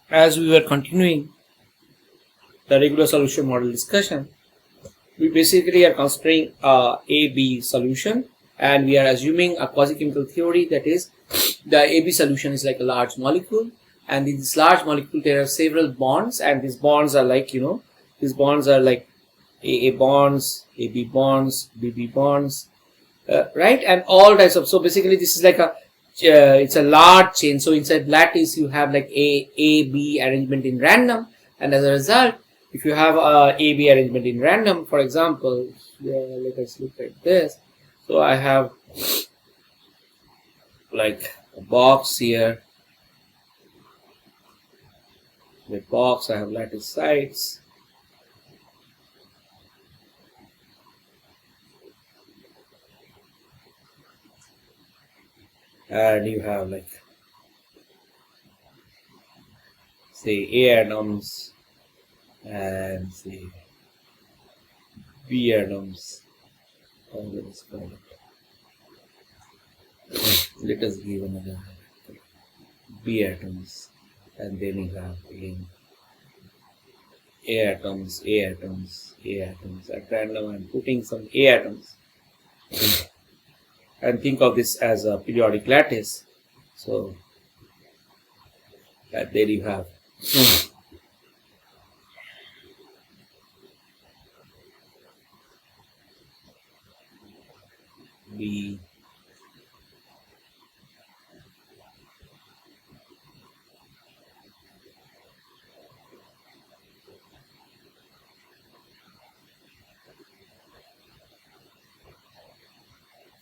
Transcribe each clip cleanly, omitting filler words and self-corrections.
as we were continuing the regular solution model discussion, we basically are considering a AB solution, and we are assuming a quasi-chemical theory, that is, the AB solution is like a large molecule, and in this large molecule there are several bonds, and these bonds are like, these bonds are like AA bonds, AB bonds, BB bonds, right, and all types of. So basically this is like a it's a large chain. So inside lattice you have like a B arrangement in random, and as a result, if you have a AB arrangement in random, for example, let us look at this. So I have like a box here, the box, I have lattice sites, and you have like, say, A atoms and say B atoms. Let us call it. Let us give another B atoms, and then you have again A atoms, A atoms, A atoms. At random, I'm putting some A atoms. And think of this as a periodic lattice. So there you have B,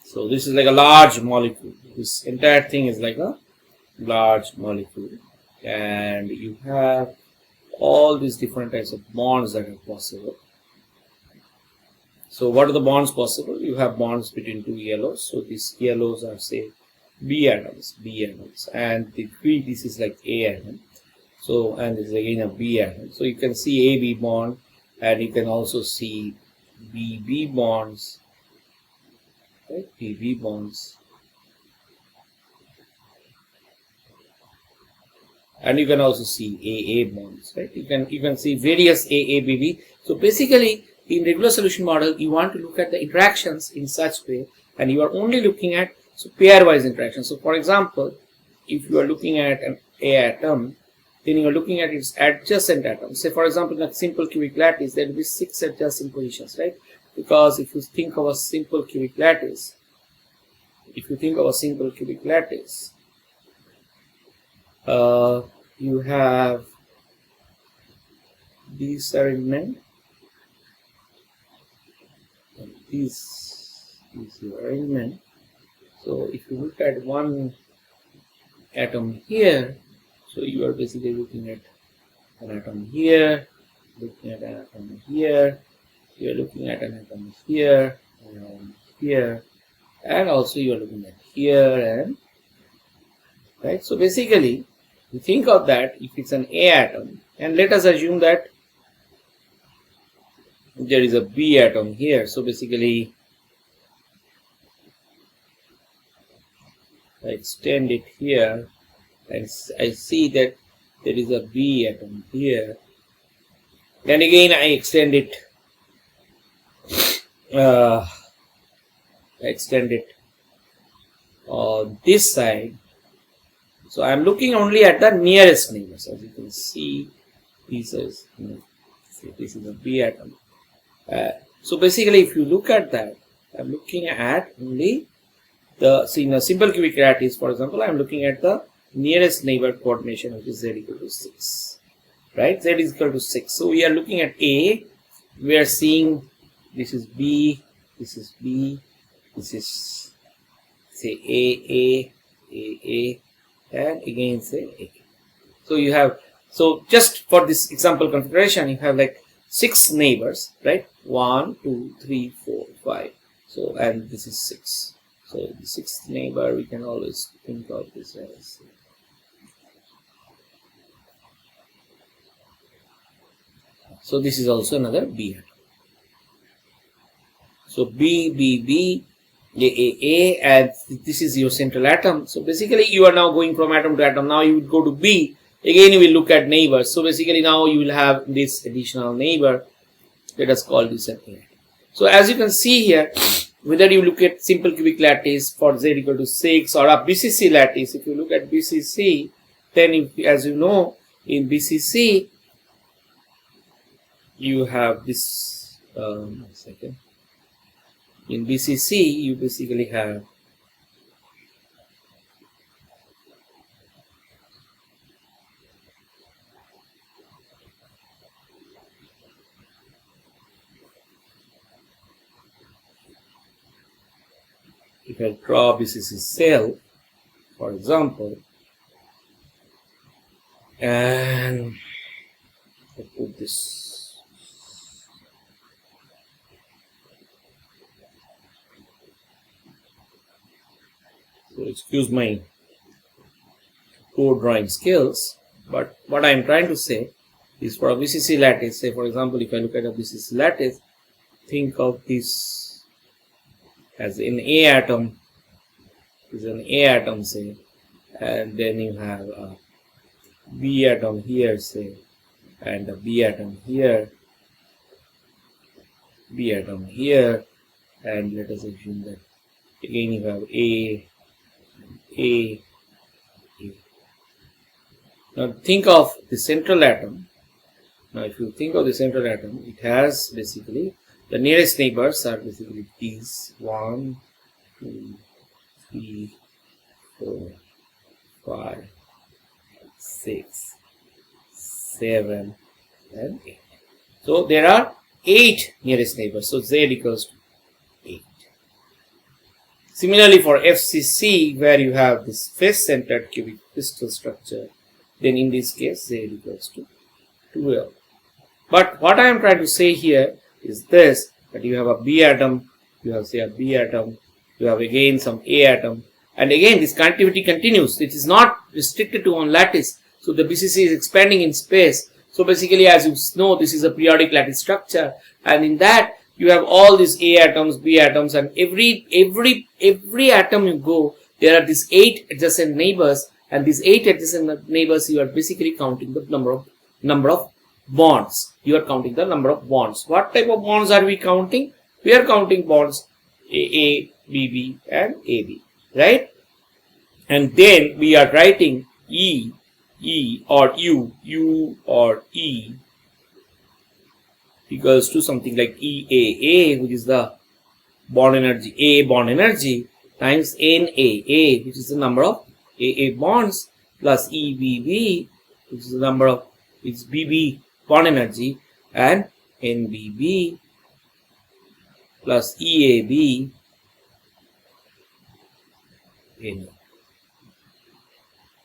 so this is like a large molecule. This entire thing is like a large molecule, and you have all these different types of bonds that are possible. So what are the bonds possible? You have bonds between two yellows. So these yellows are, say, B atoms, and the B, this is like A atom. So, and this is again a B atom. So you can see AB bond, and you can also see BB bonds, right? BB bonds. And you can also see AA bonds, right? You can see various AABB. So basically, in regular solution model, you want to look at the interactions in such way, and you are only looking at pairwise interactions. So for example, if you are looking at an A atom, then you are looking at its adjacent atoms. Say for example, in a simple cubic lattice, there will be 6 adjacent positions, right? Because if you think of a simple cubic lattice, you have this arrangement, and this is your arrangement. So if you look at one atom here, so you are basically looking at an atom here, looking at an atom here, you are looking at an atom here, and here, and also you are looking at here, and right. So basically, you think of that if it's an A atom, and let us assume that there is a B atom here. So basically, I extend it here, and I see that there is a B atom here, and again I extend it. On this side. So I am looking only at the nearest neighbors. As you can see, this is a B atom. So basically, if you look at that, I'm looking at only the, in a simple cubic lattice, for example, I'm looking at the nearest neighbor coordination, which is z equal to 6, right? Z is equal to 6. So we are looking at A. We are seeing this is B, this is B, this is, say, AA, and again say A. So you have, so just for this example configuration, you have like 6 neighbors, right? 1, 2, 3, 4, 5. So, and this is 6. So the 6th neighbor, we can always think of this as, so this is also another B atom. So B, B, B, A, and this is your central atom. So basically, you are now going from atom to atom. Now you would go to B, Again, you will look at neighbors. So basically now you will have this additional neighbor. Let us call this an A. So as you can see here, whether you look at simple cubic lattice for z equal to 6 or a BCC lattice, if you look at BCC, then if, as you know, in BCC, you have this, second. In BCC, you basically have if I draw BCC cell, for example, and I put this, so excuse my poor drawing skills, but what I am trying to say is for a BCC lattice, say for example, if I look at a BCC lattice, think of this as an A atom, is an A atom, say, and then you have a B atom here, say, and a B atom here, B atom here, and let us assume that again you have A. Now think of the central atom. Now if you think of the central atom, it has basically the nearest neighbors are basically these 1, 2, 3, 4, 5, 6, 7, and 8. So there are 8 nearest neighbors. So Z equals to 8. Similarly for FCC, where you have this face-centered cubic crystal structure, then in this case Z equals to 12. But what I am trying to say here is this, that you have a B atom, you have say a B atom, you have again some A atom, and again this connectivity continues. It is not restricted to one lattice. So the BCC is expanding in space. So basically, as you know, this is a periodic lattice structure, and in that you have all these A atoms, B atoms, and every atom you go, there are these 8 adjacent neighbors, and these 8 adjacent neighbors, you are basically counting the number of bonds. You are counting the number of bonds. What type of bonds are we counting? We are counting bonds AA, BB, and AB, right? And then we are writing E or U or E equals to something like EAA, which is the bond energy, A bond energy, times NAA, which is the number of AA bonds, plus EBB, which is the number of its BB bond energy, and NBB plus EAB NA.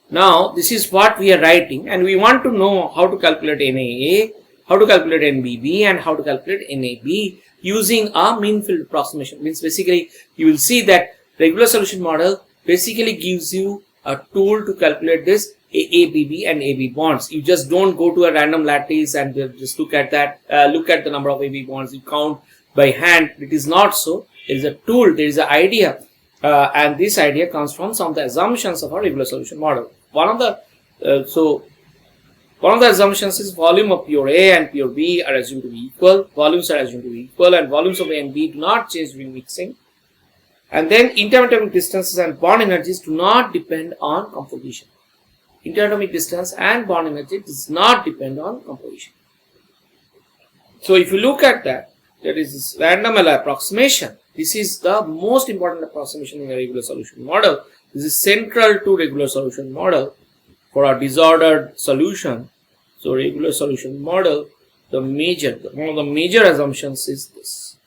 Now this is what we are writing, and we want to know how to calculate NAA, how to calculate NBB, and how to calculate NAB using a mean field approximation. Means basically you will see that regular solution model basically gives you a tool to calculate this AA, BB, and AB bonds. You just don't go to a random lattice and just look at that, look at the number of AB bonds. You count by hand. It is not so. There is a tool, there is an idea, and this idea comes from some of the assumptions of our regular solution model. One of the assumptions is volume of pure A and pure B are assumed to be equal. Volumes are assumed to be equal, and volumes of A and B do not change during mixing. And then interatomic distances and bond energies do not depend on composition. Interatomic distance and bond energy does not depend on composition. So if you look at that, there is this random Ella approximation. This is the most important approximation in a regular solution model. This is central to regular solution model for a disordered solution. So regular solution model, one of the major assumptions is this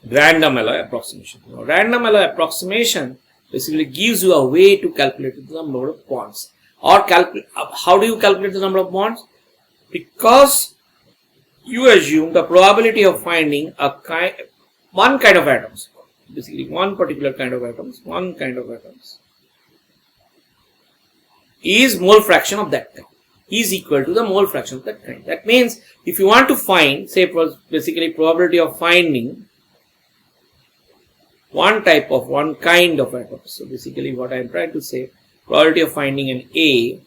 random Ella approximation. Now, random Ella approximation basically gives you a way to calculate the number of bonds. Or how do you calculate the number of bonds? Because you assume the probability of finding one kind of atoms, basically one particular kind of atoms, is mole fraction of that kind, is equal to the mole fraction of that kind. That means if you want to find, say, basically probability of finding one kind of atom. So basically what I am trying to say, probability of finding an A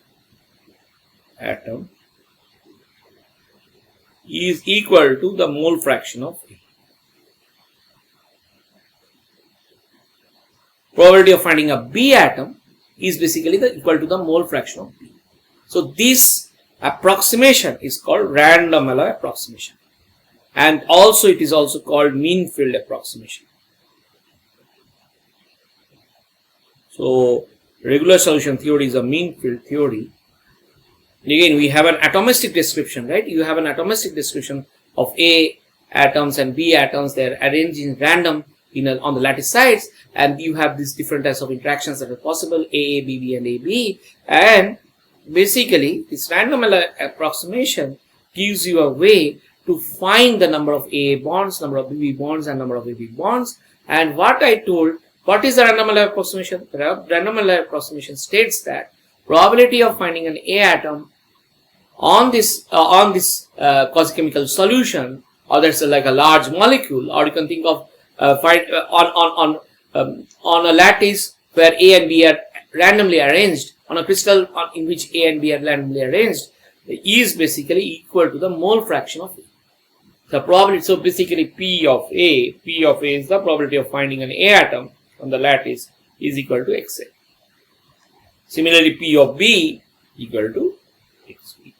atom is equal to the mole fraction of A. Probability of finding a B atom is basically equal to the mole fraction of B. So this approximation is called random Alloy approximation, and also it is also called mean field approximation. So regular solution theory is a mean field theory. Again, we have an atomistic description, right? You have an atomistic description of A atoms and B atoms. They are arranged in random on the lattice sites, and you have these different types of interactions that are possible, AA, BB, and AB. And basically, this random approximation gives you a way to find the number of AA bonds, number of BB bonds, and number of AB bonds. And what I told, what is the random approximation? The random approximation states that probability of finding an A atom on this quasi-chemical solution, or that's like a large molecule, or you can think of on a lattice where A and B are randomly arranged, on a crystal in which A and B are randomly arranged, is basically equal to the mole fraction of A. The probability, so basically P of A is the probability of finding an A atom on the lattice is equal to XA. Similarly, P of B equal to XB.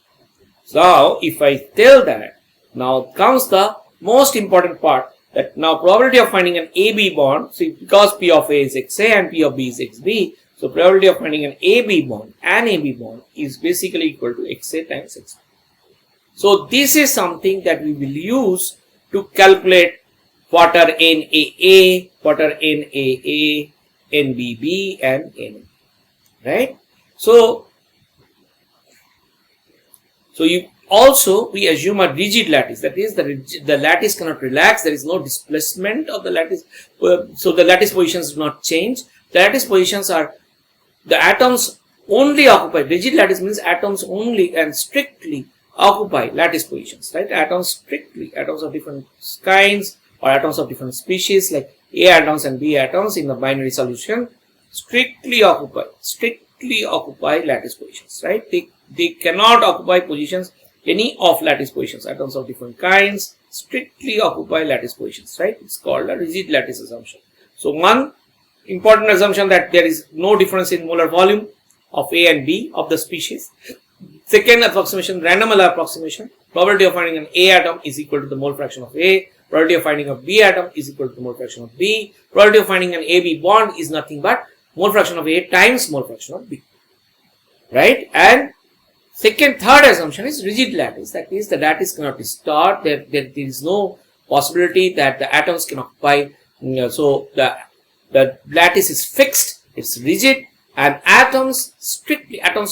So, if I tell that, now comes the most important part, that now probability of finding an AB bond, see, because P of A is XA and P of B is XB, so probability of finding an AB bond is basically equal to XA times XB. So, this is something that we will use to calculate what are NAA, what are NAA, NBB, and NA. Right? So we assume a rigid lattice, that is the lattice cannot relax, there is no displacement of the lattice, so the lattice positions do not change. The lattice positions are, the atoms only occupy, rigid lattice means atoms only and strictly occupy lattice positions, right? Atoms of different kinds or atoms of different species like A atoms and B atoms in the binary solution strictly occupy lattice positions, right? They cannot occupy positions, any of lattice positions. Atoms of different kinds strictly occupy lattice positions, right? It's called a rigid lattice assumption. So one important assumption, that there is no difference in molar volume of A and B of the species. Second approximation, random Alloy approximation. Probability of finding an A atom is equal to the mole fraction of A. Probability of finding a B atom is equal to the mole fraction of B. Probability of finding an AB bond is nothing but mole fraction of A times mole fraction of B. Right? And third assumption is rigid lattice. That is, the lattice cannot distort. There is no possibility that the atoms can occupy. So the lattice is fixed. It's rigid, and atoms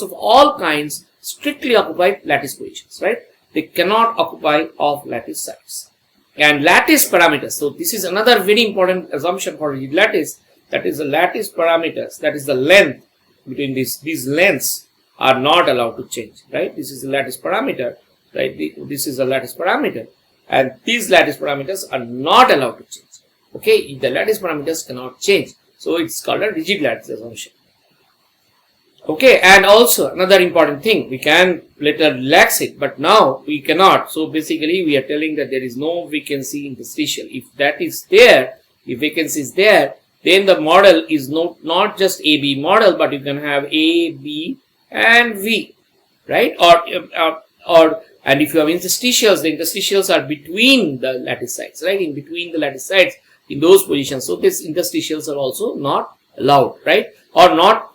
of all kinds strictly occupy lattice positions. Right? They cannot occupy off lattice sites. And lattice parameters. So this is another very important assumption for rigid lattice. That is the lattice parameters. That is the length between these lengths are not allowed to change, right? This is a lattice parameter, right? This is a lattice parameter, and these lattice parameters are not allowed to change. Okay, the lattice parameters cannot change, so it's called a rigid lattice assumption. Okay, and also another important thing, we can later relax it, but now we cannot. So basically, we are telling that there is no vacancy interstitial. If that is there, if vacancy is there, then the model is not just AB model, but you can have A, B, and V, right? And if you have interstitials, the interstitials are between the lattice sites, right? In between the lattice sites, in those positions. So these interstitials are also not allowed, right? Or not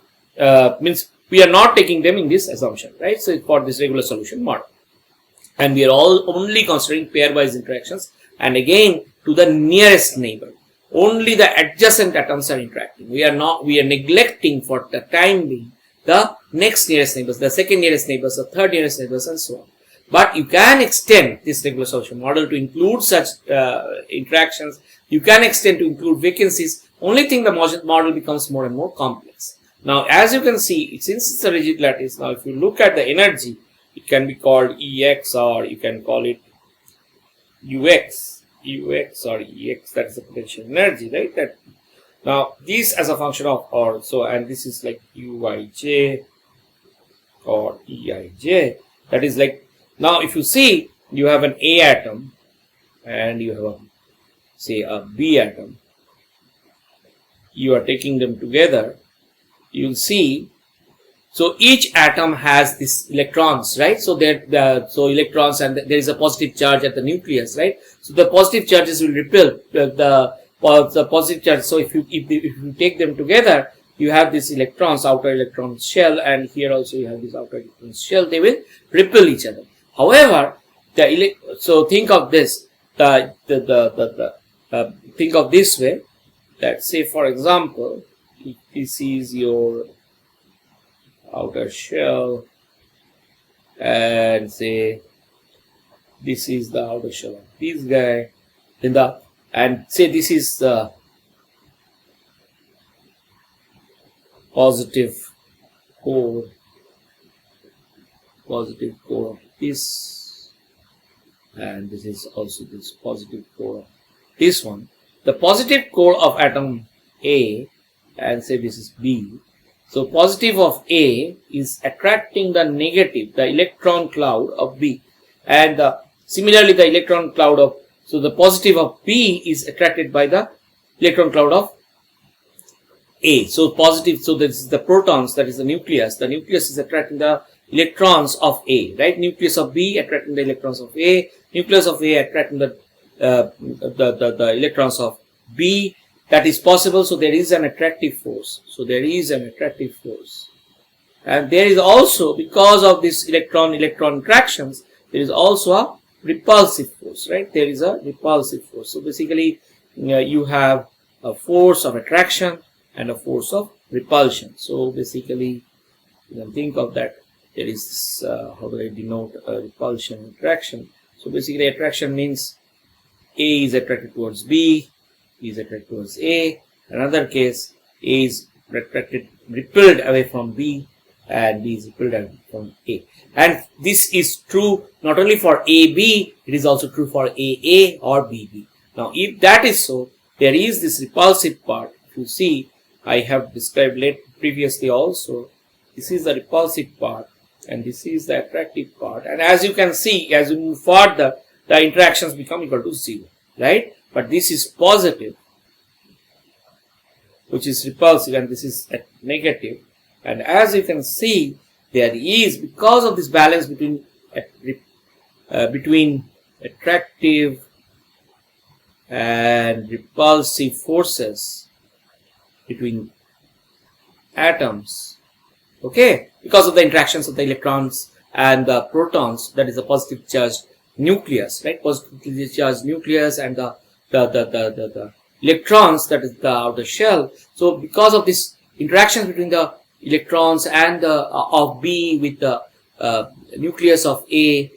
means we are not taking them in this assumption, right? So for this regular solution model, and we are only considering pairwise interactions, and again to the nearest neighbor. Only the adjacent atoms are interacting. We are neglecting for the time being the next nearest neighbors, the second nearest neighbors, the third nearest neighbors, and so on. But you can extend this regular solution model to include such interactions. You can extend to include vacancies. Only thing, the model becomes more and more complex. Now, as you can see, since it's a rigid lattice, now if you look at the energy, it can be called EX, or you can call it UX or EX. That is the potential energy, right? That now this as a function of, and this is like Uij or Eij. That is like, now if you see, you have an A atom and you have say a B atom. You are taking them together, you'll see. So each atom has these electrons, right? So so electrons, and there is a positive charge at the nucleus, right? So the positive charges will repel the positive charge. So if you take them together, you have this electrons, outer electron shell, and here also you have this outer electron shell. They will repel each other. However, so think of this. Think of this way. That say, for example, if this is your outer shell, and say this is the outer shell of this guy, and say this is the positive core of this, and this is also this positive core of this one. The positive core of atom A, and say this is B. So positive of A is attracting the negative, the electron cloud of B, and similarly the electron cloud of, so the positive of B is attracted by the electron cloud of A. So positive, so this is the protons, that is the nucleus. The nucleus is attracting the electrons of A, right? Nucleus of B attracting the electrons of A, nucleus of A attracting the electrons of B. That is possible. So there is an attractive force. And there is also, because of this electron interactions, there is also a repulsive force, right? There is a repulsive force. So basically, you have a force of attraction and a force of repulsion. So basically, you can think of that. There is this, how do I denote repulsion, attraction? So basically, attraction means A is attracted towards B, B is attracted towards A. Another case, A is repelled away from B, and B is repelled away from A. And this is true not only for AB, it is also true for AA or BB. Now, if that is so, there is this repulsive part. If you see, I have described previously also. This is the repulsive part, and this is the attractive part. And as you can see, as you move further, the interactions become equal to 0, right? But this is positive, which is repulsive, and this is negative. And as you can see, there is, because of this balance between attractive and repulsive forces between atoms, okay, because of the interactions of the electrons and the protons, that is the positive charged nucleus, right? Positively charged nucleus and the electrons, that is the outer shell. So because of this interaction between the electrons and of B with the nucleus of A,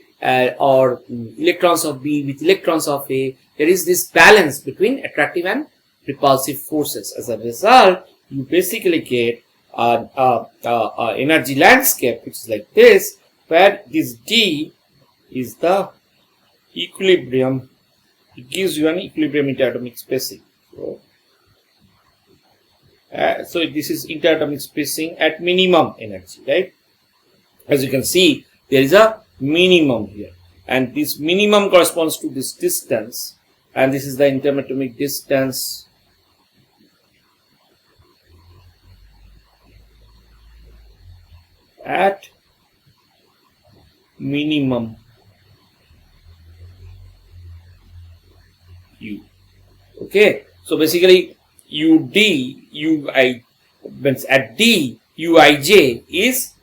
or electrons of B with electrons of A, there is this balance between attractive and repulsive forces. As a result, you basically get an energy landscape which is like this, where this D is the equilibrium. It gives you an equilibrium interatomic spacing. So this is interatomic spacing at minimum energy, right? As you can see, there is a minimum here, and this minimum corresponds to this distance, and this is the interatomic distance at minimum U. Okay, so basically UD, means at D, Uij is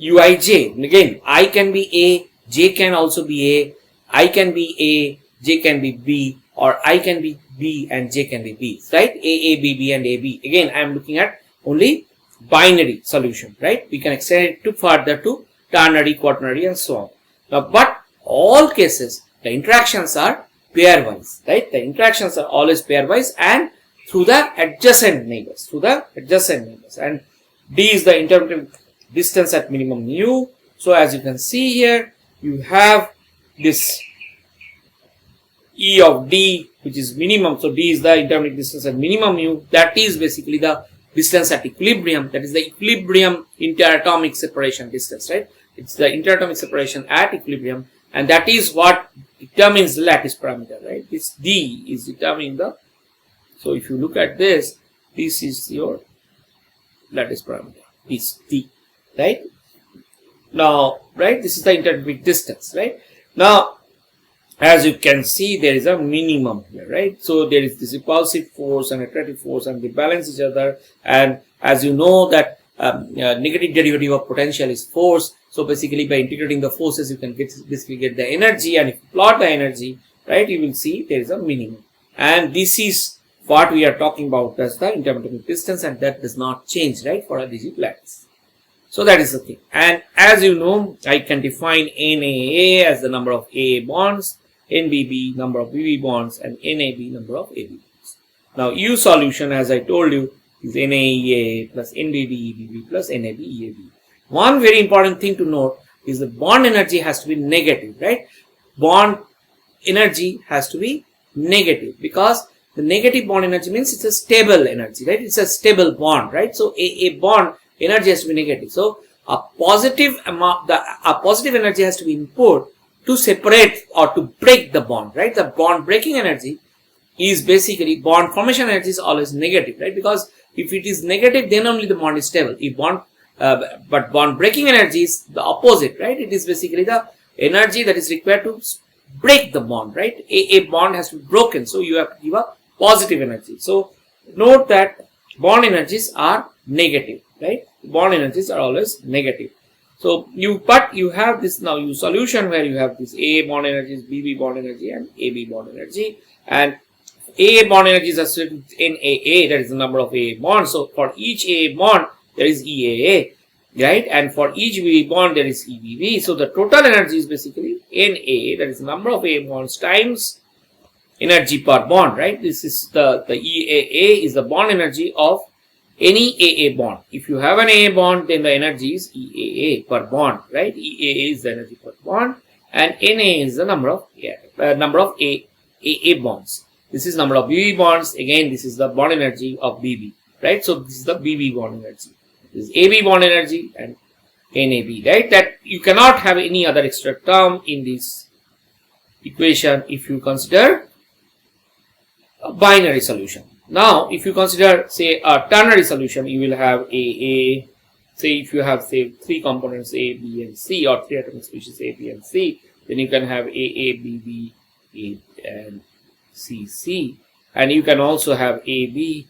Uij. And again, I can be A, J can also be A, I can be A, J can be B, or I can be B and J can be B, right? AA, BB and AB. Again, I am looking at only binary solution, right? We can extend it to further to ternary, quaternary and so on. Now, but all cases, the interactions are pairwise, right? The interactions are always pairwise and through the adjacent neighbors, and D is the intermittent distance at minimum U. So as you can see here, you have this E of D, which is minimum. So D is the intermittent distance at minimum U. That is basically the distance at equilibrium. That is the equilibrium interatomic separation distance, right? It's the interatomic separation at equilibrium, and that is what determines the lattice parameter, right? This D is determining the, so if you look at this, this is your lattice parameter, this D, right? Now, right, this is the interatomic distance, right? Now, as you can see, there is a minimum here, right? So there is this repulsive force and attractive force, and they balance each other. And as you know that negative derivative of potential is force. So basically, by integrating the forces, you can basically get the energy. And if you plot the energy, right, you will see there is a minimum. And this is what we are talking about as the interatomic distance, and that does not change, right, for a rigid lattice. So that is the thing. And as you know, I can define NAA as the number of AA bonds, NBB number of BB bonds, and NAB number of AB bonds. Now U solution, as I told you, is NAEA plus NBB plus NAB EAB. One very important thing to note is the bond energy has to be negative, right? Bond energy has to be negative, because the negative bond energy means it's a stable energy, right? It's a stable bond, right? So a bond energy has to be negative. So a positive amount, a positive energy has to be input to separate or to break the bond, right? The bond breaking energy is basically, bond formation energy is always negative, right? Because if it is negative, then only the bond is stable. If bond, but bond breaking energy is the opposite, right? It is basically the energy that is required to break the bond, right? A bond has to be broken, so you have to give a positive energy. So note that bond energies are negative, right? Bond energies are always negative. So you have this now U solution where you have this AA bond energies, BB bond energy, and AB bond energy, and AA bond energy is associated with NAA, that is the number of AA bonds. So for each AA bond there is EAA, right? And for each BB bond there is EBB. So the total energy is basically NAA, that is the number of AA bonds times energy per bond, right? This is the EAA is the bond energy of any AA bond. If you have an AA bond, then the energy is EAA per bond, right? EAA is the energy per bond, and NA is the number of AA bonds. This is number of BB bonds. Again, this is the bond energy of BB, right? So this is the BB bond energy. This is AB bond energy and NAB, right? That you cannot have any other extra term in this equation if you consider a binary solution. Now, if you consider, say, a ternary solution, you will have AA. Say, if you have, say, three components A, B, and C, or three atomic species A, B, and C, then you can have AA, BB, and CC, and you can also have AB,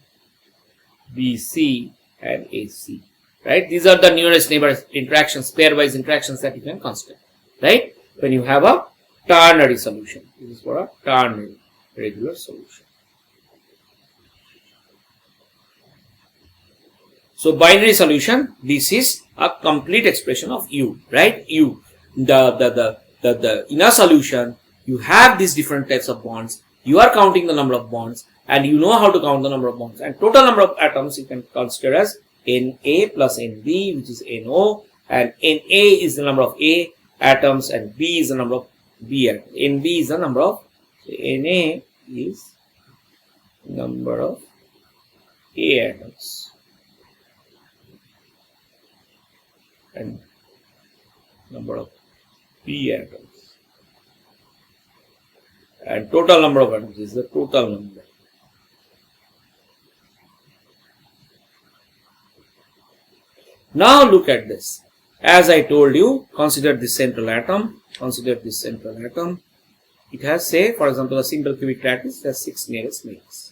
BC, and AC. Right? These are the nearest neighbor interactions, pairwise interactions that you can consider. Right? When you have a ternary solution, this is for a ternary regular solution. So binary solution, this is a complete expression of U, right? U, the in a solution, you have these different types of bonds. You are counting the number of bonds, and you know how to count the number of bonds. And total number of atoms you can consider as Na plus Nb, which is No, and Na is the number of A atoms, and B is the number of B atoms. Nb is the number of, Na is number of A atoms, and number of B atoms, and total number of atoms is the total number. Now look at this. As I told you, consider this central atom. Consider this central atom. It has, say, for example, a simple cubic lattice has 6 nearest neighbors.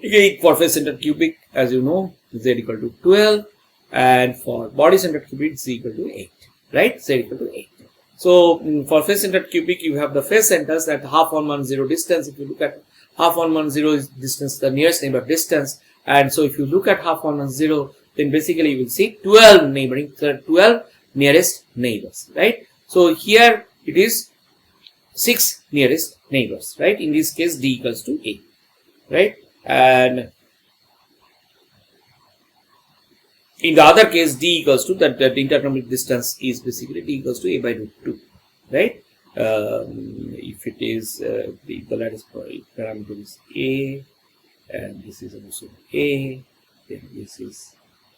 Again, for face-centered cubic, as you know, Z equal to 12. And for body-centered cubic, Z equal to 8, right? Z equal to 8. So, for face-centered cubic, you have the face centers at half 110 distance. If you look at half 110 distance, the nearest neighbor distance. And so, if you look at half 110, then basically you will see 12 nearest neighbors, right? So, here it is 6 nearest neighbors, right? In this case, D equals to 8, right? And in the other case, D equals to that interatomic distance is basically D equals to A by root 2, right? If it is the lattice parameter is A, and this is also A, then this is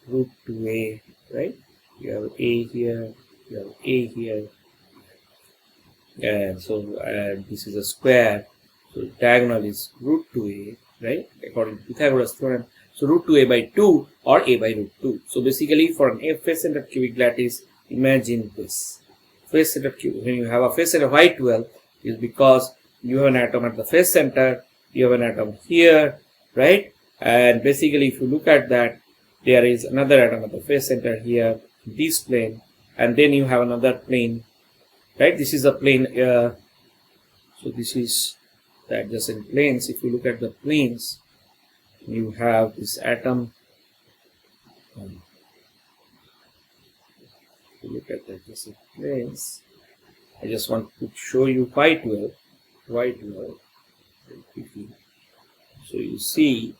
root 2A, right? You have A here, you have A here, and so this is a square, so diagonal is root 2a, right, according to Pythagoras theorem. So root 2a by 2 or a by root 2. So basically for an face-centered cubic lattice, imagine this. Face-centered cubic, when you have a face-centered Y12, is because you have an atom at the face center, you have an atom here, right? And basically if you look at that, there is another atom at the face center here, this plane, and then you have another plane, right? This is a plane, so this is the adjacent planes. If you look at the planes, you have this atom. If you look at the adjacent planes, I just want to show you Y12 very quickly. So you see,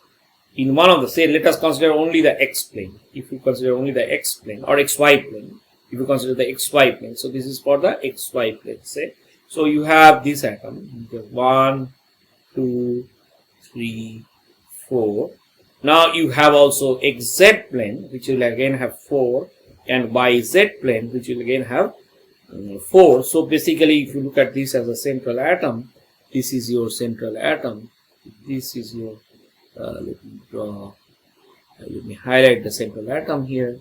in one of the, say, let us consider only the x plane. If you consider only the x plane or xy plane, if you consider the xy plane, so this is for the xy plane, say. So you have this atom, 1, 2, 3, 4. Now you have also xz plane, which will again have 4, and yz plane, which will again have 4. So basically, if you look at this as a central atom, this is your central atom. This is your, let me draw, let me highlight the central atom here.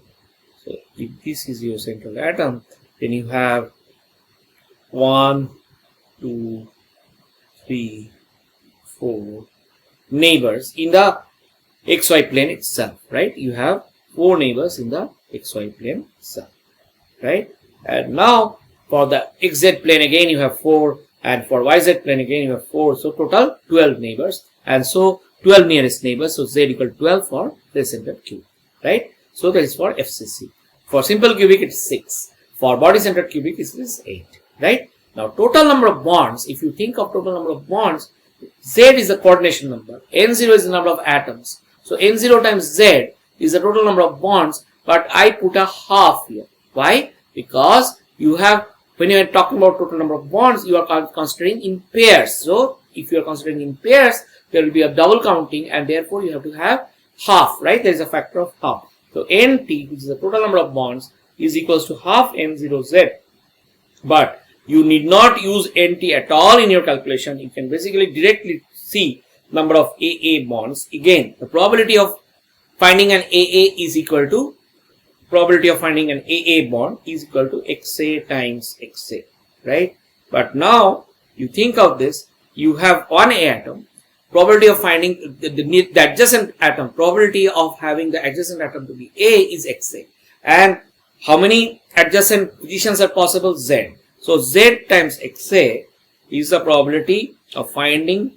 So if this is your central atom, then you have 1, 2, 3, 4 neighbors in the xy plane itself, right? You have 4 neighbors in the xy plane itself, right? And now for the xz plane again you have 4, and for yz plane again you have 4. So total 12 neighbors, and so 12 nearest neighbors. So z equal 12 for face-centered cubic, right? So that is for FCC. For simple cubic it is 6. For body-centered cubic it is 8, right? Now total number of bonds, if you think of total number of bonds, Z is the coordination number, N0 is the number of atoms. So N0 times Z is the total number of bonds, but I put a half here. Why? Because you have, when you are talking about total number of bonds, you are considering in pairs. So if you are considering in pairs, there will be a double counting, and therefore you have to have half, right? There is a factor of half. So NT, which is the total number of bonds, is equals to half N0Z. But you need not use NT at all in your calculation. You can basically directly see number of AA bonds. Again, the probability of finding an AA is equal to probability of finding an AA bond is equal to XA times XA, right? But now you think of this, you have one A atom, probability of finding the adjacent atom, probability of having the adjacent atom to be A is XA. And how many adjacent positions are possible? Z. So Z times XA is the probability of finding.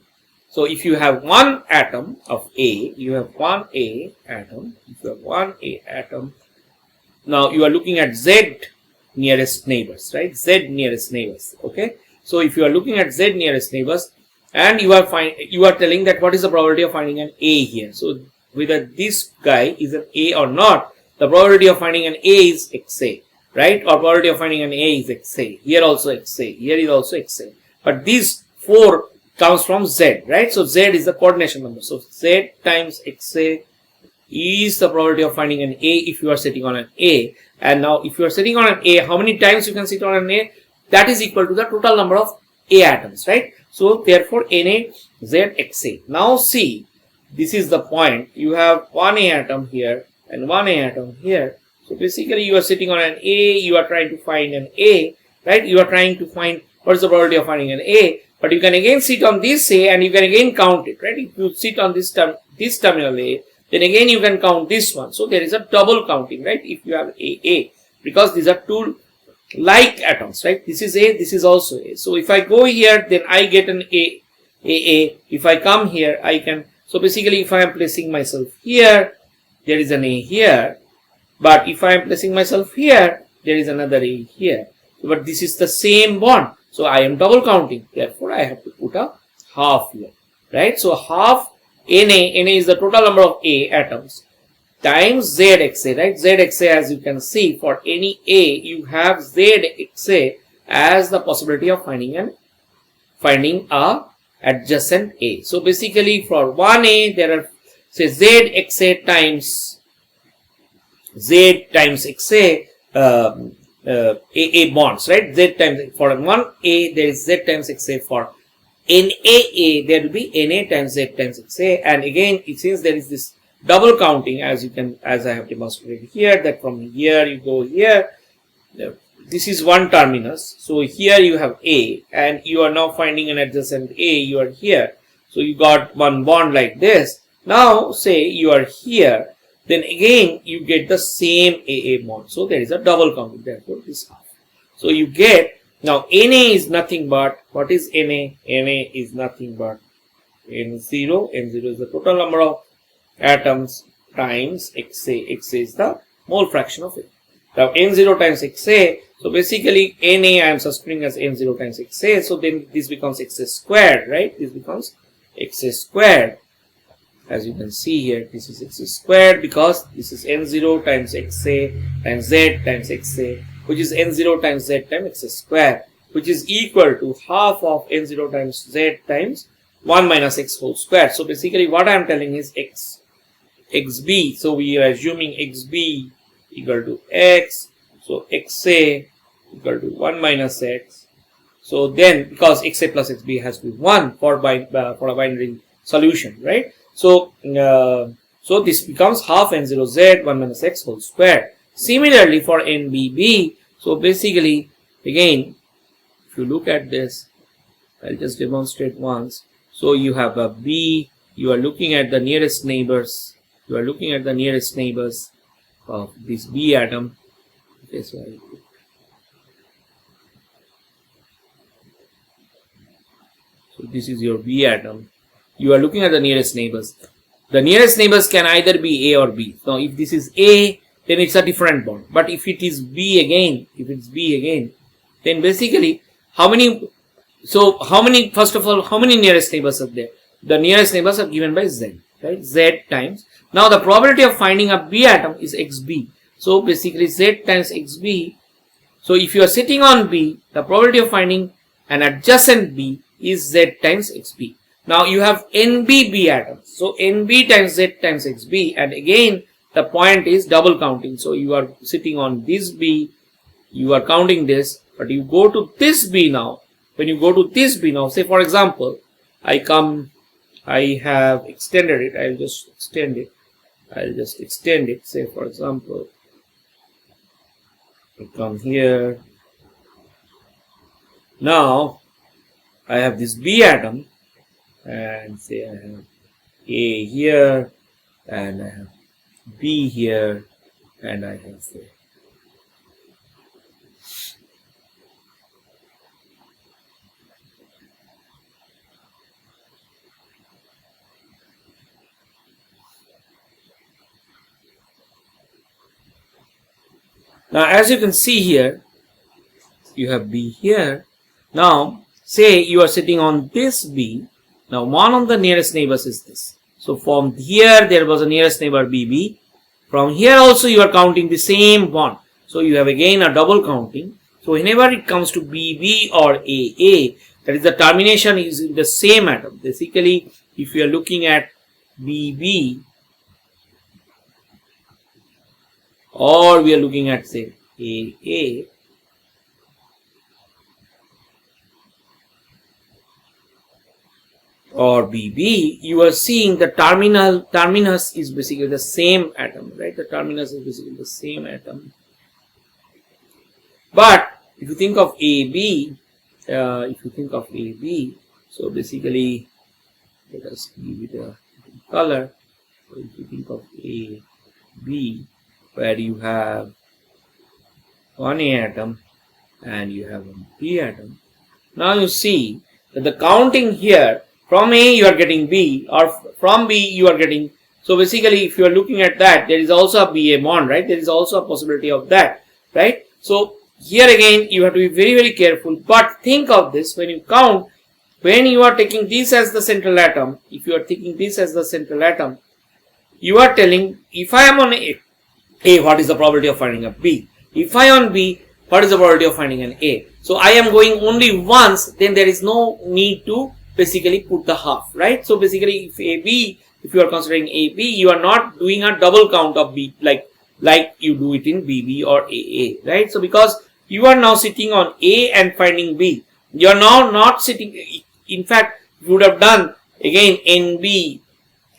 So if you have one atom of A, you have one A atom. If you have one A atom, now you are looking at Z nearest neighbors, right? Z nearest neighbors. Okay. So if you are looking at Z nearest neighbors, and you are telling that what is the probability of finding an A here. So whether this guy is an A or not, the probability of finding an A is XA. Right? Or probability of finding an A is XA. Here also XA. Here is also XA. But these 4 comes from Z, right? So Z is the coordination number. So Z times XA is the probability of finding an A if you are sitting on an A. And now if you are sitting on an A, how many times you can sit on an A? That is equal to the total number of A atoms, right? So therefore Na Z XA. Now see, this is the point. You have one A atom here and one A atom here. So basically you are sitting on an A, you are trying to find an A, right? You are trying to find what is the probability of finding an A, but you can again sit on this A and you can again count it, right? If you sit on this terminal A, then again you can count this one. So there is a double counting, right? If you have A, because these are two like atoms, right? This is A, this is also A. So if I go here, then I get an A. If I come here, I can, so basically if I am placing myself here, there is an A here. But if I am placing myself here, there is another A here. But this is the same bond. So I am double counting. Therefore, I have to put a half here. Right? So half Na is the total number of A atoms times ZXA. Right? ZXA, as you can see, for any A, you have ZXA as the possibility of finding a adjacent A. So basically for one A, there are, say, ZXA times Z times XA, AA bonds, right? Z times, for one A, there is Z times XA. For NAA, there will be NA times Z times XA. And again, since there is this double counting, as I have demonstrated here, that from here you go here, this is one terminus. So here you have A, and you are now finding an adjacent A, you are here. So you got one bond like this. Now say you are here, then again you get the same AA bond. So there is a double counting, therefore this half. So you get, now Na is nothing but, what is Na? Na is nothing but N0. N0 is the total number of atoms times XA. XA is the mole fraction of it. Now N0 times XA, so basically Na I am substituting as N0 times XA, so then this becomes XA squared, right? This becomes XA squared. As you can see here, this is XA squared because this is N0 times XA times Z times XA, which is N0 times Z times XA squared, which is equal to half of N0 times Z times 1 minus X whole square. So basically what I am telling is XB. So we are assuming XB equal to X. So XA equal to 1 minus X. So then, because XA plus XB has to be 1 for a binary solution, right? So, so this becomes half N0Z 1 minus X whole square. Similarly for NBB, so basically again, if you look at this, I'll just demonstrate once. So you have a B, you are looking at the nearest neighbors, you are looking at the nearest neighbors of this B atom. Okay, so this is your B atom. You are looking at the nearest neighbors. The nearest neighbors can either be A or B. Now, if this is A, then it's a different bond. But if it is B again, then basically, first of all, how many nearest neighbors are there? The nearest neighbors are given by Z, right? Z times. Now, the probability of finding a B atom is XB. So, basically, Z times XB. So, if you are sitting on B, the probability of finding an adjacent B is Z times XB. Now you have NBB atoms. So NB times Z times XB, and again the point is double counting. So you are sitting on this B, you are counting this, but you go to this B now. When you go to this B now, say for example, I have extended it, I'll just extend it. Say for example, I come here. Now I have this B atom, and say I have A here, and I have B here, and I have A. Now as you can see here, you have B here. Now say you are sitting on this B. Now one of the nearest neighbors is this. So from here there was a nearest neighbor BB. From here also you are counting the same bond. So you have again a double counting. So whenever it comes to BB or AA, that is the termination is in the same atom. Basically, if you are looking at BB, or we are looking at say AA, or BB, you are seeing the terminus is basically the same atom, right? The terminus is basically the same atom. But if you think of AB, so basically, let us give it a color. So if you think of AB, where you have one A atom and you have one B atom, now you see that the counting here, from A you are getting B, or from B you are getting, so basically if you are looking at that, there is also a BA bond, right? There is also a possibility of that, right? So here again you have to be very, very careful, but think of this when you count, when you are taking this as the central atom, if you are taking this as the central atom, you are telling, if I am on A, what is the probability of finding a B? If I am on B, what is the probability of finding an A? So I am going only once, then there is no need to basically put the half, right? So basically if AB, if you are considering AB, you are not doing a double count of B like you do it in BB or AA, right? So because you are now sitting on A and finding B. You are now not sitting, in fact, you would have done again NB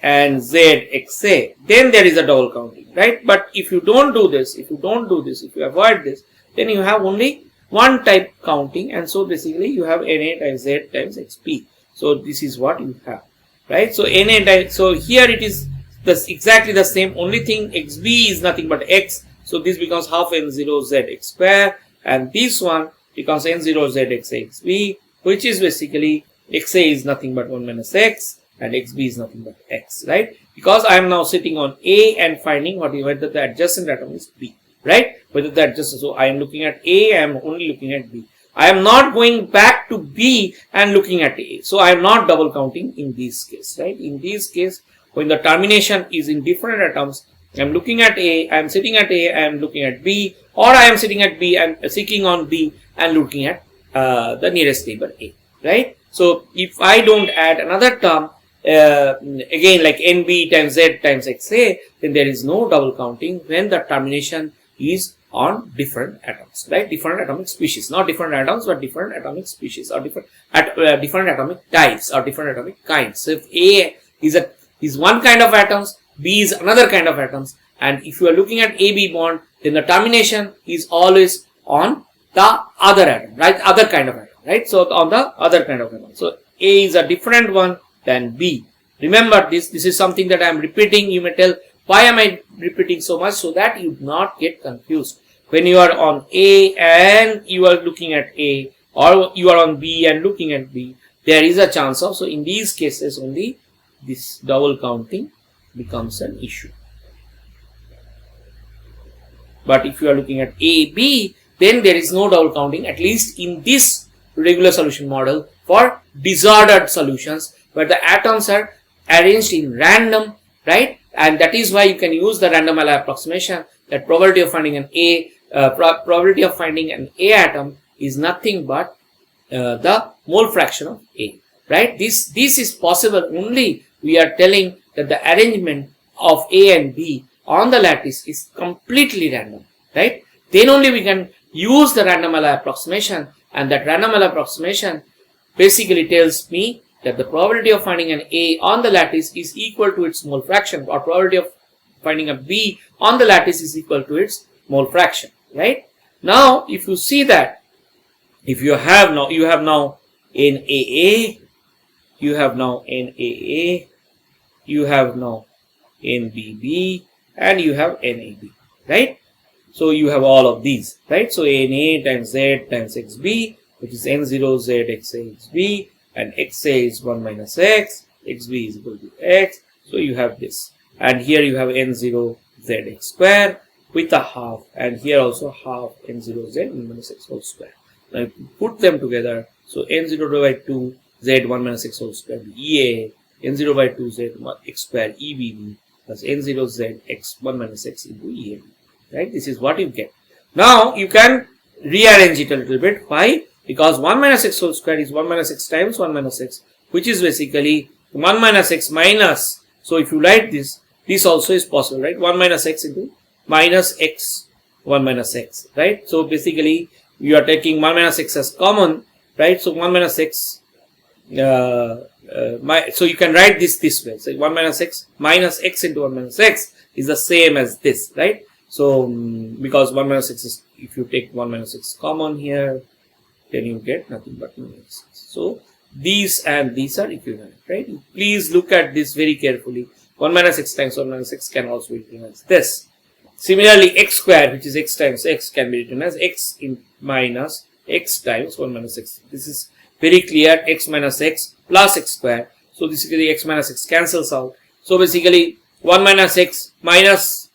and ZXA, then there is a double counting, right? But if you don't do this, if you avoid this, then you have only one type counting, and so basically you have NA times Z times XP. So this is what you have, right? So NA times, so here it is exactly the same, only thing XB is nothing but X, so this becomes half N0 Z X square, and this one becomes N0 Z XA XB, which is basically XA is nothing but 1 minus X, and XB is nothing but X, right? Because I am now sitting on A and finding whether the adjacent atom is B, right? Whether the adjacent, so I am looking at A, I am only looking at B. I am not going back to B and looking at A. So I am not double counting in this case, right? In this case, when the termination is in different atoms, I am looking at A, I am sitting at A, I am looking at B, or I am sitting at B and seeking on B and looking at the nearest neighbor A, right? So if I don't add another term, again like NB times Z times XA, then there is no double counting when the termination is on different atoms, right? Different atomic species, not different atoms, but different atomic species, or different atomic types, or different atomic kinds. So if A is one kind of atoms, B is another kind of atoms, and if you are looking at AB bond, then the termination is always on the other atom, right? Other kind of atom, right? So on the other kind of atom. So A is a different one than B. Remember this. This is something that I am repeating. You may tell, why am I repeating so much? So that you do not get confused. When you are on A and you are looking at A, or you are on B and looking at B, there is a chance of, so in these cases only this double counting becomes an issue. But if you are looking at A, B, then there is no double counting, at least in this regular solution model for disordered solutions where the atoms are arranged in random, right? And that is why you can use the random Malloy approximation, that probability of finding an probability of finding an A atom is nothing but the mole fraction of A, right? This is possible only we are telling that the arrangement of A and B on the lattice is completely random, right? Then only we can use the random Malloy approximation, and that random Malloy approximation basically tells me that the probability of finding an A on the lattice is equal to its mole fraction, or probability of finding a B on the lattice is equal to its mole fraction, right? Now, if you see that, if you have now, NAA, you have now NAA, you have now NBB, and you have NAB, right? So you have all of these, right? So NA times Z times XB, which is N0 Z XA XB, and XA is 1 minus X, XB is equal to X. So you have this, and here you have N0 Z X square with a half, and here also half N0 Z 1 minus X whole square. Now if you put them together, so N0 divided by 2 Z 1 minus X whole square EA, N0 by 2 Z X square EBB, plus N0 Z X 1 minus X into EAB, right? This is what you get. Now you can rearrange it a little bit. Why? Because 1 minus X whole square is 1 minus X times 1 minus X, which is basically 1 minus X minus. So if you write this, this also is possible, right? 1 minus X into minus X 1 minus X, right? So basically you are taking 1 minus X as common, right? So 1 minus X, so you can write this way. So 1 minus X into 1 minus X is the same as this, right? So because 1 minus X is, if you take 1 minus X common here, then you get nothing but 1 minus X. So these and these are equivalent, right? Please look at this very carefully. 1 minus X times 1 minus X can also be written as this. Similarly, X square, which is X times X, can be written as X in minus X times 1 minus X. This is very clear. X minus X plus X square. So basically X minus X cancels out. So basically 1 minus X minus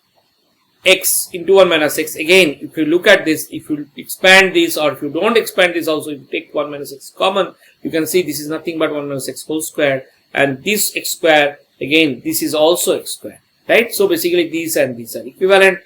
X into 1 minus X. Again, if you look at this, if you expand this, or if you don't expand this also, if you take 1 minus X common, you can see this is nothing but 1 minus X whole square, and this X square, again, this is also X square, right? So basically these and these are equivalent,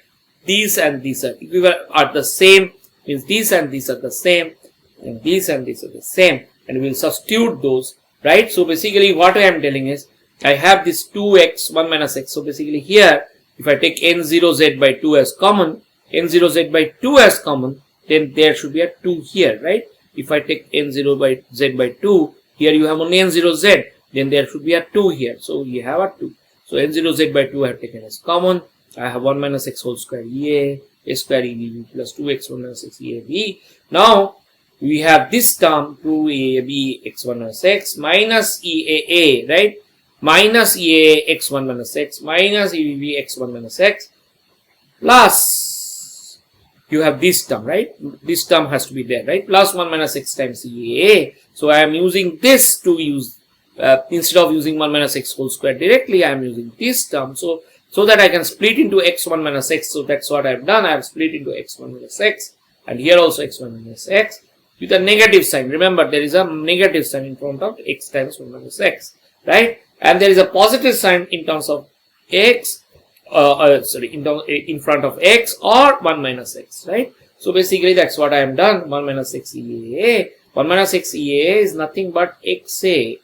these and these are equivalent, are the same, means these and these are the same, and these and these are the same, and we will substitute those, right? So basically what I am telling is, I have this 2x 1 minus X. So basically here, if I take N0Z by 2 as common, N0Z by 2 as common, then there should be a 2 here, right? If I take n0 by z by 2, here you have only n0 z, then there should be a 2 here. So you have a 2. So n0 z by 2 I have taken as common. I have 1 minus x whole square EA, a square EBB plus 2x1 minus x EAB. Now we have this term 2EAB x1 minus x minus EAA, right? Minus EAA x1 minus x minus EBB x1 minus x plus you have this term, right? This term has to be there, right? Plus 1 minus x times EAA. So I am using this to use instead of using 1 minus x whole square directly, I am using this term. So that I can split into x1 minus x. So that's what I have done. I have split into x1 minus x, and here also x1 minus x with a negative sign. Remember, there is a negative sign in front of x times 1 minus x, right? And there is a positive sign in terms of x, in front of x or 1 minus x, right? So basically that's what I have done. 1 minus x EAA. 1 minus x EAA is nothing but XA.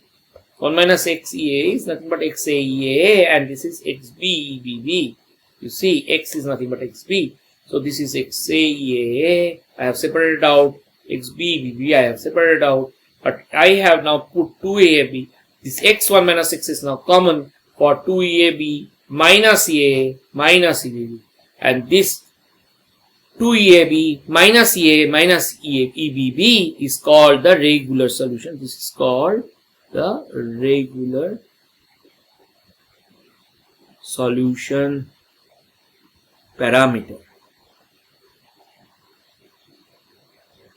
1 minus x EAA is nothing but XA EAA, and this is XB EBB. You see, x is nothing but XB. So this is XA EAA. I have separated out XB EBB. I have separated out, but I have now put 2AAB. This x1 minus x is now common for 2EAB minus EAA minus EBB, and this 2EAB minus EAA minus EBB is called the regular solution. This is called the regular solution parameter.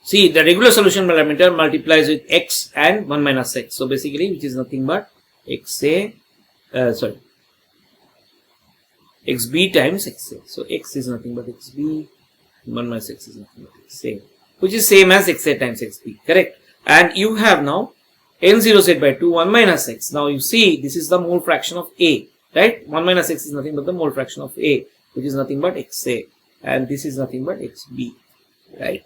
See, the regular solution parameter multiplies with x and 1 minus x. So basically, which is nothing but xb times xa. So x is nothing but xb, 1 minus x is nothing but xa, which is same as xa times xb, correct? And you have now n0z by 2, 1 minus x. Now you see, this is the mole fraction of a, right? 1 minus x is nothing but the mole fraction of a, which is nothing but xa, and this is nothing but xb, right?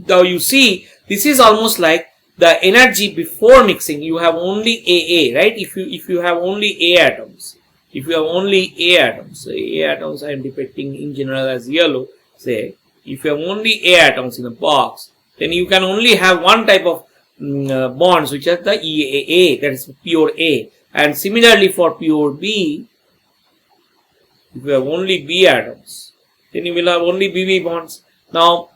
Now you see, this is almost like the energy before mixing. You have only AA, right? If you have only A atoms, so A atoms I am depicting in general as yellow. Say, if you have only A atoms in a box, then you can only have one type of bonds, which are the EAA, that is pure A. And similarly for pure B, if you have only B atoms, then you will have only BB bonds. Now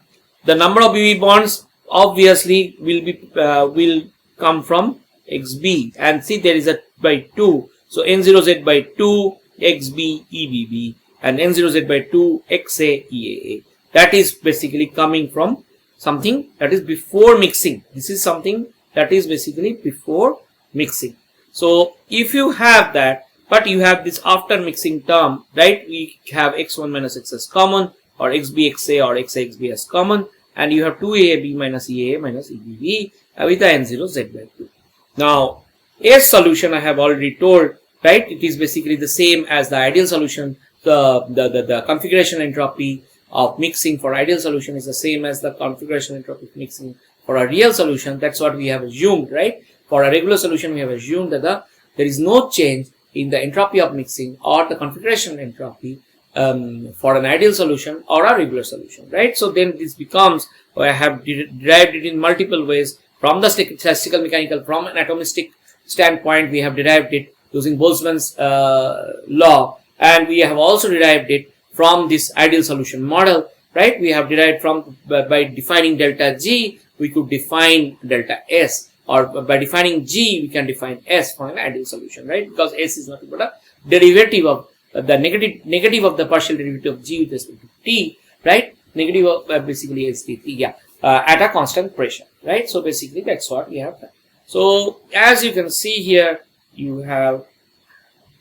the number of BB bonds obviously will come from XB, and see, there is a by 2. So N0Z by 2 XB EBB and N0Z by 2 XA EAA. That is basically coming from something that is before mixing. This is something that is basically before mixing. So if you have that, but you have this after mixing term, right? We have x1 minus x as common, or xb xa or xa xb as common, and you have 2AAB minus EAA minus EBB with the n0 z by 2. Now S solution I have already told, right? It is basically the same as the ideal solution. The configuration entropy of mixing for ideal solution is the same as the configuration entropy of mixing for a real solution. That's what we have assumed, right? For a regular solution, we have assumed that there is no change in the entropy of mixing or the configuration entropy for an ideal solution or a regular solution, right? So then this becomes, I have derived it in multiple ways from the statistical mechanical, from an atomistic standpoint. We have derived it using Boltzmann's law, and we have also derived it from this ideal solution model, right? We have derived from by defining delta G, we could define delta S, or by defining G, we can define S for an ideal solution, right? Because S is nothing but a derivative of the negative of the partial derivative of G with respect to T, right? Negative of basically S T, yeah, at a constant pressure, right? So basically that's what we have done. So as you can see here, you have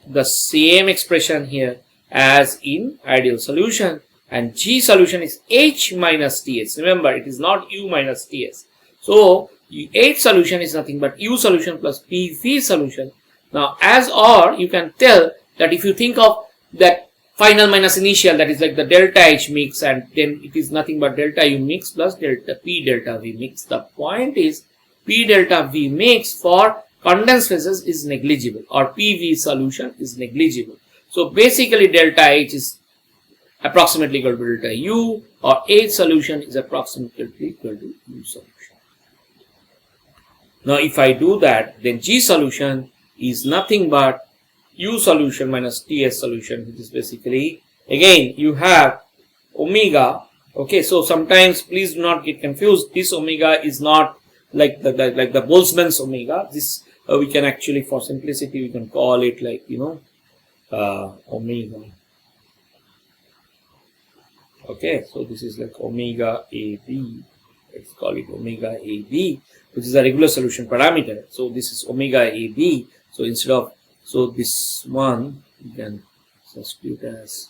the same expression here as in ideal solution, and G solution is H minus Ts. Remember, it is not U minus Ts. So H solution is nothing but U solution plus PV solution. Now as or, you can tell that if you think of that final minus initial, that is like the delta H mix, and then it is nothing but delta U mix plus delta P delta V mix. The point is P delta V mix for condensed phases is negligible, or PV solution is negligible. So basically delta H is approximately equal to delta U, or A solution is approximately equal to U solution. Now if I do that, then G solution is nothing but U solution minus TS solution, which is basically, again, you have omega. Okay, so sometimes please do not get confused. This omega is not like the Boltzmann's omega. This we can actually, for simplicity, we can call it like, omega. Okay, so this is like omega AB. Let's call it omega AB, which is a regular solution parameter. So this is omega AB. So instead of, so this one you can substitute as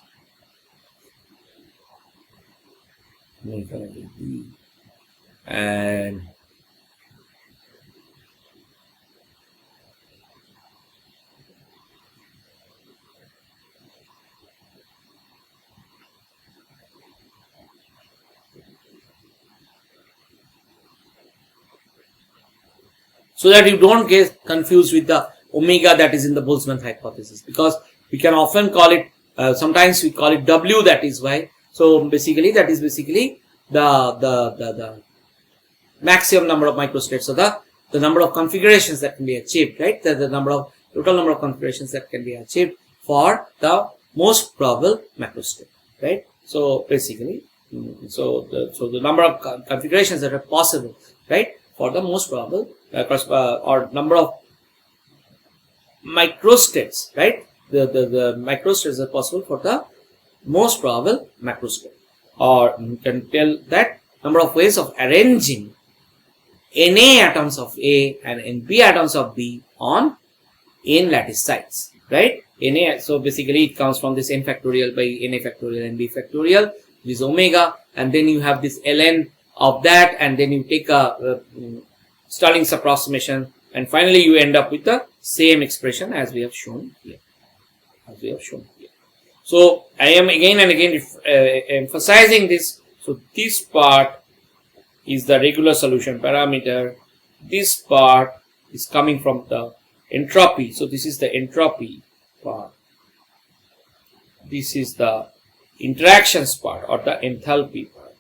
omega AB, and so that you don't get confused with the omega that is in the Boltzmann hypothesis, because we can often call it, sometimes we call it W, that is why. So basically, that is basically the maximum number of microstates, so the number of configurations that can be achieved, right? The total number of configurations that can be achieved for the most probable macrostate, right? So basically, so the number of configurations that are possible, right, for the most probable or number of microstates, right? The microstates are possible for the most probable macrostate, or you can tell that number of ways of arranging Na atoms of A and Nb atoms of B on n lattice sites, right? Na, so basically it comes from this n factorial by Na factorial and B factorial, this omega, and then you have this ln of that, and then you take a Stirling's approximation, and finally you end up with the same expression as we have shown here. So I am again and again emphasizing this. So this part is the regular solution parameter. This part is coming from the entropy. So this is the entropy part. This is the interactions part, or the enthalpy part.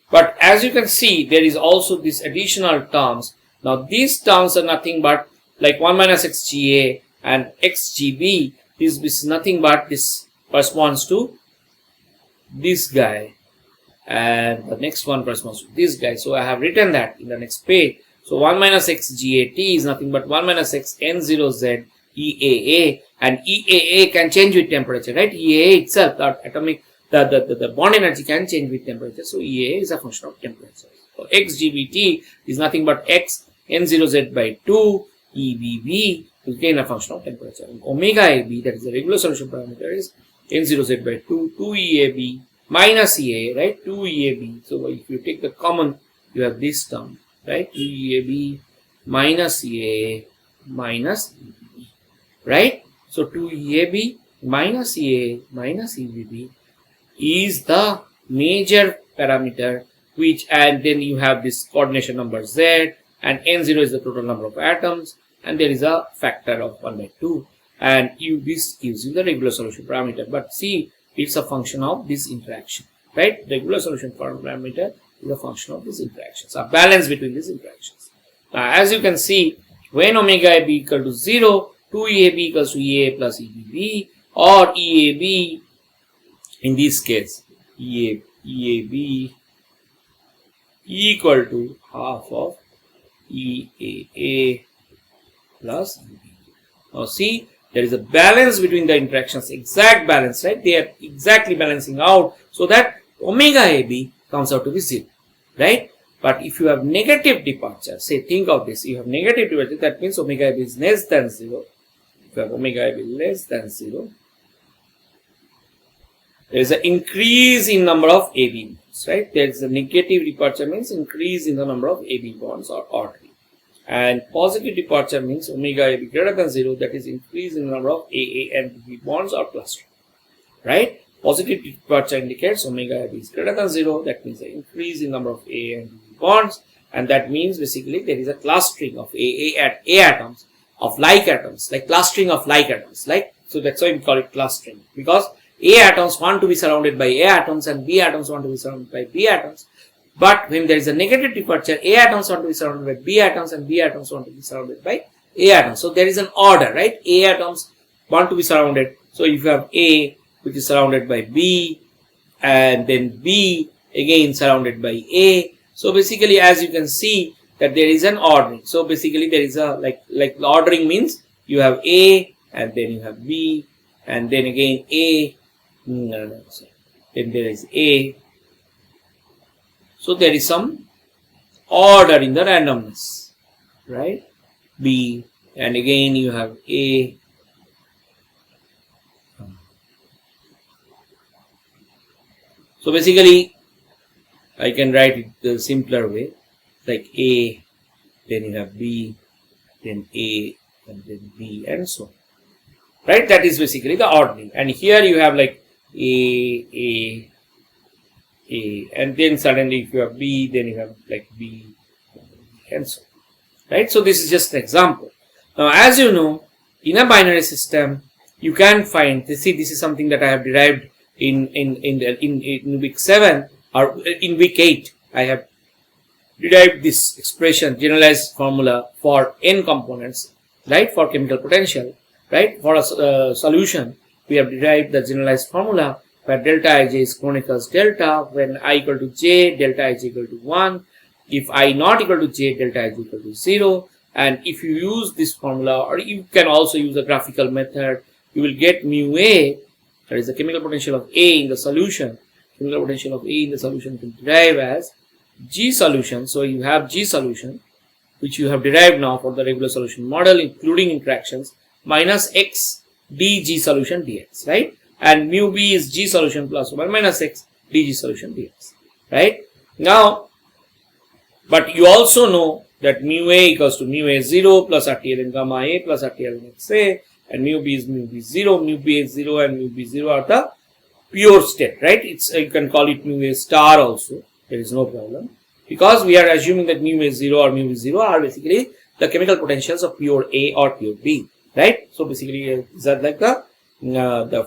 But as you can see, there is also this additional terms. Now these terms are nothing but like 1 minus xGA and xGB. This is nothing but this corresponds to this guy, and the next one corresponds to this guy. So I have written that in the next page. So 1 minus xGAT is nothing but 1 minus x N0Z EAA, and EAA can change with temperature, right? EAA itself, the atomic, the bond energy can change with temperature. So EAA is a function of temperature. So xGBT is nothing but x N0Z by 2 EBB is again a function of temperature. And omega AB, that is the regular solution parameter, is N0Z by 2 2EAB minus EA, right? 2EAB. So if you take the common, you have this term, right? 2EAB minus EA minus EBB, right? So 2EAB minus EA minus EBB is the major parameter, which, and then you have this coordination number Z, and N0 is the total number of atoms, and there is a factor of 1 by 2, and this gives you the regular solution parameter. But see, it's a function of this interaction, right? Regular solution parameter is a function of these interactions, a balance between these interactions. Now, as you can see, when omega AB equal to 0, 2EAB equals to EA plus EBB, or EAB, in this case, EAB equal to half of EAA plus EBB. Now see, there is a balance between the interactions, exact balance, right? They are exactly balancing out, so that omega AB comes out to be 0, right? But if you have negative departure, say, think of this, you have negative departure, that means omega AB is less than 0. If you have omega AB less than 0, there is an increase in number of AB bonds, right? There is a negative departure, means increase in the number of AB bonds or artery. And positive departure means omega AB greater than 0, that is increase in the number of AA and BB bonds or clustering, right? Positive departure indicates omega AB is greater than 0, that means the increase in number of AA and BB bonds, and that means basically there is a clustering of AA at A atoms of like atoms, like clustering of like atoms, like So that's why we call it clustering, because A atoms want to be surrounded by A atoms and B atoms want to be surrounded by B atoms. But when there is a negative departure, A atoms want to be surrounded by B atoms and B atoms want to be surrounded by A atoms. So there is an order, right? A atoms want to be surrounded. So if you have A which is surrounded by B, and then B again surrounded by A. So basically, as you can see, that there is an ordering. So basically there is a like the ordering means you have A and then you have B and then again A, then there is A. So there is some order in the randomness, right? B and again you have A. So basically I can write it the simpler way, like A, then you have B, then A, and then B, and so on. Right? That is basically the ordering. And here you have like A, and then suddenly if you have B, then you have like B, and so on. Right? So this is just an example. Now, as you know, in a binary system, you can find. See, this is something that I have derived in week 7 or in week 8. I have derived this expression, generalized formula for n components, right, for chemical potential, right. For a solution, we have derived the generalized formula where delta Ij is Kroneker's delta. When I equal to j, delta Ij equal to 1. If I not equal to j, delta Ij equal to 0. And if you use this formula, or you can also use a graphical method, you will get mu A, that is the chemical potential of A in the solution. Chemical potential of A in the solution can derive as G solution. So you have G solution, which you have derived now for the regular solution model, including interactions, minus x dg solution dx, right? And mu B is G solution plus or minus x dg solution dx, right? Now, but you also know that mu A equals to mu A 0 plus RTL in gamma A plus RTL in XA, and mu B is mu B 0, mu B is 0 and mu B 0 are the pure state, right? It's you can call it mu A star also. There is no problem, because we are assuming that mu A 0 or mu B 0 are basically the chemical potentials of pure A or pure B, right? So basically, these are like the molar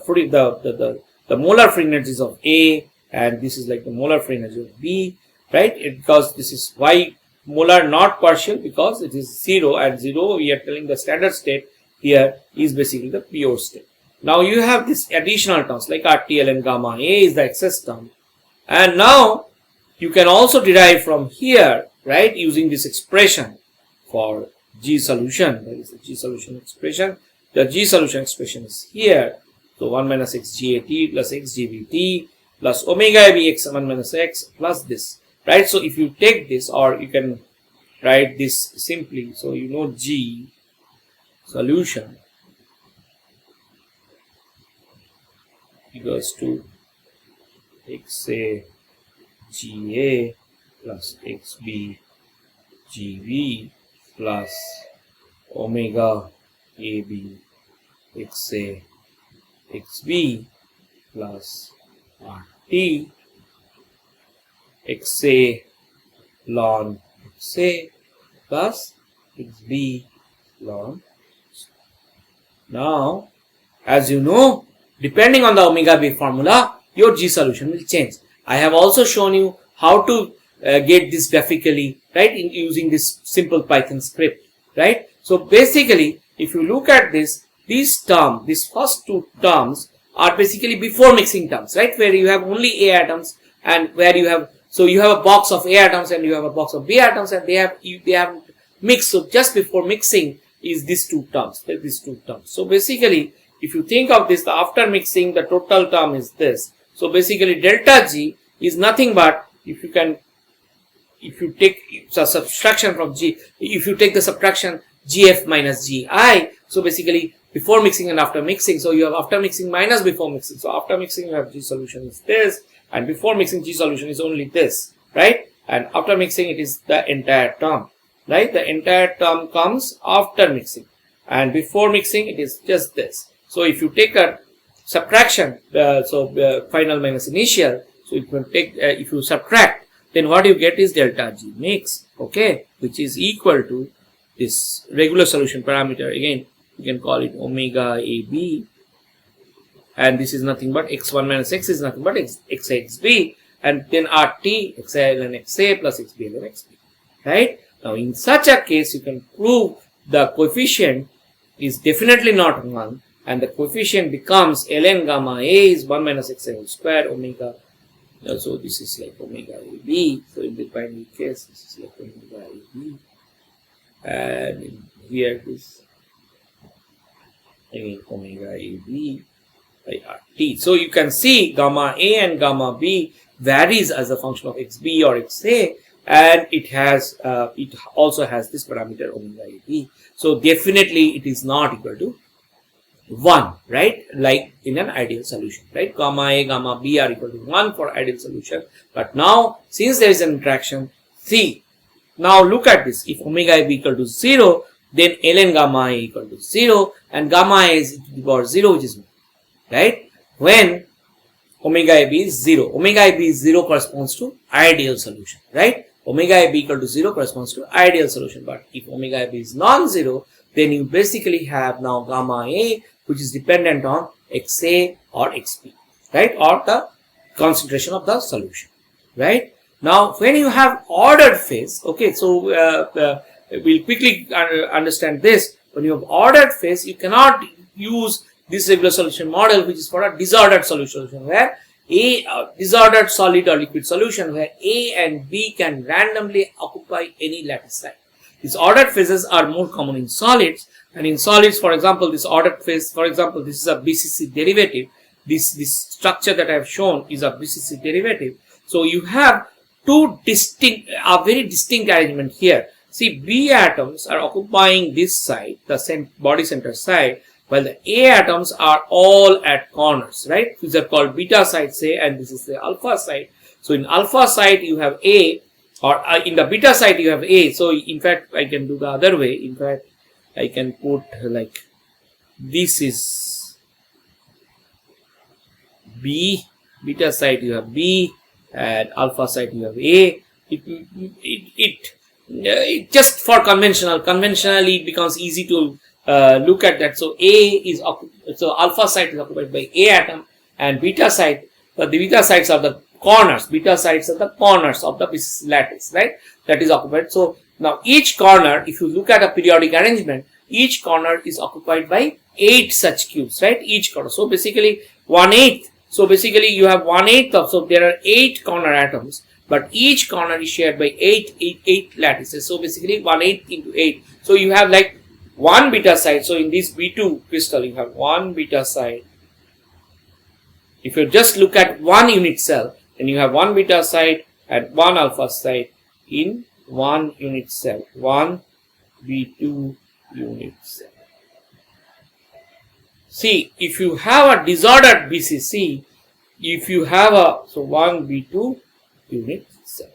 free energies of A, and this is like the molar free energy of B, right? Because this is why molar not partial, because it is 0, and 0 we are telling the standard state here is basically the pure state. Now you have this additional terms like RTL and gamma A is the excess term, and now you can also derive from here, right, using this expression for G solution. That is the G solution expression. The G solution expression is here. So 1 minus x GAT plus x GBT plus omega AB x 1 minus x plus this, right? So if you take this, or you can write this simply, so you know G solution equals to XA GA plus XB GV plus omega AB XA XB plus RT XA ln XA plus XB ln. Now, as you know, depending on the omega B formula, your G solution will change. I have also shown you how to get this graphically, right, in using this simple Python script, right. So basically, if you look at this, these terms, these first two terms are basically before mixing terms, right, where you have only A atoms, and where you have, so you have a box of A atoms and you have a box of B atoms, and they have mixed. So just before mixing is these two terms, So basically, if you think of this, the after mixing, the total term is this. So basically, delta G is nothing but, if you take a subtraction from G, if you take the subtraction GF minus GI, so basically before mixing and after mixing, so you have after mixing minus before mixing. So after mixing you have G solution is this, and before mixing G solution is only this, right? And after mixing it is the entire term, right? The entire term comes after mixing, and before mixing it is just this. So if you take a subtraction, final minus initial, so if you take if you subtract, then what you get is delta G mix, okay, which is equal to this regular solution parameter. Again, you can call it omega AB and this is nothing but x1 minus x is nothing but xb, and then rt xi ln xa plus xb ln xb, right? Now in such a case you can prove the coefficient is definitely not 1, and the coefficient becomes ln gamma a is 1 minus xa whole square omega. So this is like omega ab. So in the binary case this is like omega ab, and in here this again omega ab by rt. So you can see gamma a and gamma b varies as a function of xb or xa, and it also has this parameter omega ab. So definitely it is not equal to 1, right? Like in an ideal solution, right? Gamma a, gamma b are equal to 1 for ideal solution. But now, since there is an interaction, see, now look at this. If omega a b equal to 0, then ln gamma a equal to 0, and gamma a is to the power 0, which is 1, right? When omega a b is 0, omega a b is 0 corresponds to ideal solution, right? Omega a b equal to 0 corresponds to ideal solution. But if omega a b is non-zero, then you basically have now gamma a, which is dependent on xa or xp, right, or the concentration of the solution, right? Now when you have ordered phase, okay, so we'll quickly understand this. When you have ordered phase, you cannot use this regular solution model, which is for a disordered solution, where a disordered solid or liquid solution where a and b can randomly occupy any lattice site. These ordered phases are more common in solids, and in solids, for example, this ordered phase, for example, this is a BCC derivative. This structure that I have shown is a BCC derivative. So you have two very distinct arrangement here. See, B atoms are occupying this side, the body center side, while the A atoms are all at corners, right? These are called beta sites, say, and this is the alpha side. So in alpha side you have A, or in the beta side you have A. So in fact I can do the other way. In fact I can put like this is B, beta side you have B, and alpha side you have A. It just for conventionally it becomes easy to look at that. So so alpha side is occupied by A atom, and beta side, the beta sides are the corners. Beta sides are the corners of the lattice, right? That is occupied. So now each corner, if you look at a periodic arrangement, each corner is occupied by 8 such cubes, right? Each corner. So basically 1/8. So basically you have 1/8 of, so there are 8 corner atoms, but each corner is shared by 8 lattices. So basically 1/8 into 8. So you have like one beta side. So in this B2 crystal, you have one beta side. If you just look at one unit cell, then you have one beta side and one alpha side in one unit cell, one B2 unit cell. See, if you have a disordered BCC, if you have one B2 unit cell.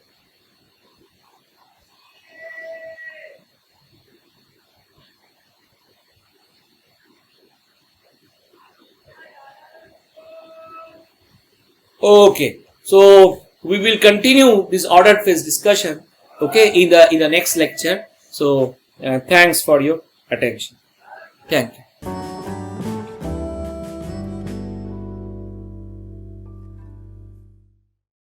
Okay, so we will continue this ordered phase discussion, okay, in the next lecture. So thanks for your attention. Thank you.